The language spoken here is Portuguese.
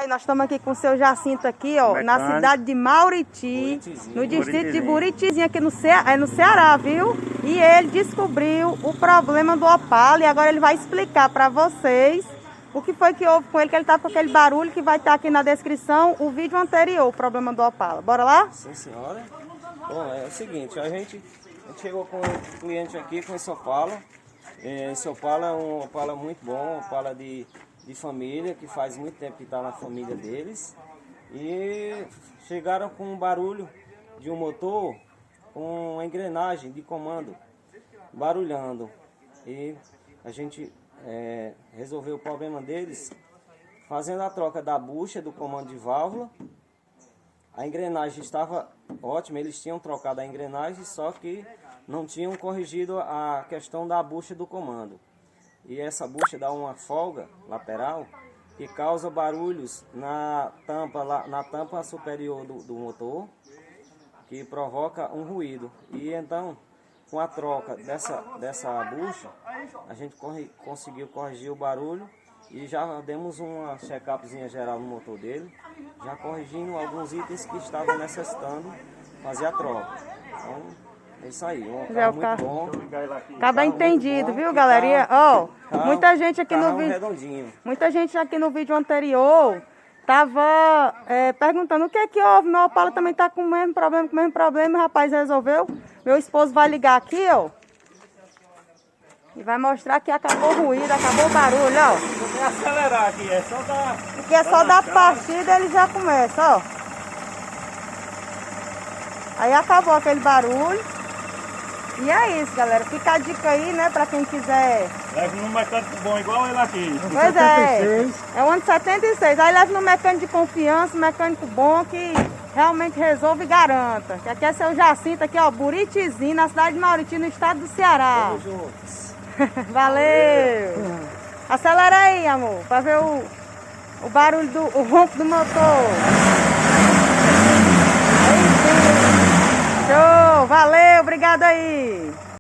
Nós estamos aqui com o seu Jacinto aqui, ó, na cidade de Mauriti, no distrito de Buritizinho, aqui no Ceará, viu? E ele descobriu o problema do Opala e agora ele vai explicar para vocês o que foi que houve com ele, que ele tá com aquele barulho que vai estar aqui na descrição, o vídeo anterior, o problema do Opala. Bora lá? Sim, senhora. Bom, é o seguinte, a gente chegou com um cliente aqui com esse Opala. Esse Opala é um Opala muito bom, um Opala de família, que faz muito tempo que está na família deles. E chegaram com um barulho de um motor com uma engrenagem de comando barulhando. E a gente resolveu o problema deles fazendo a troca da bucha do comando de válvula. A engrenagem estava ótima, eles tinham trocado a engrenagem, só que não tinham corrigido a questão da bucha do comando. E essa bucha dá uma folga lateral que causa barulhos na tampa superior do motor, que provoca um ruído. E então, com a troca dessa bucha, a gente conseguiu corrigir o barulho e já demos uma check-upzinha geral no motor dele, já corrigindo alguns itens que estavam necessitando fazer a troca. Então, é isso aí, um carro muito bom. Cada entendido, viu, galerinha? Ó, muita gente aqui no vídeo, redondinho. muita gente aqui no vídeo anterior tava perguntando o que é que houve. Meu Opala também tá com o mesmo problema, o rapaz resolveu. Meu esposo vai ligar aqui, ó, e vai mostrar que acabou o ruído, acabou o barulho, ó. Vou acelerar aqui, é só dar... Porque é só dar partida, ele já começa, ó. Aí acabou aquele barulho. E é isso, galera. Fica a dica aí, né, pra quem quiser. Leve num mecânico bom, igual ele aqui. Pois é. É o ano 76. Aí leva no mecânico de confiança, um mecânico bom que realmente resolve e garanta. Que aqui é seu Jacinto, aqui, ó, Buritizinho, na cidade de Mauriti, no estado do Ceará. Vamos juntos. Valeu! Acelera aí, amor, pra ver o barulho o ronco do motor.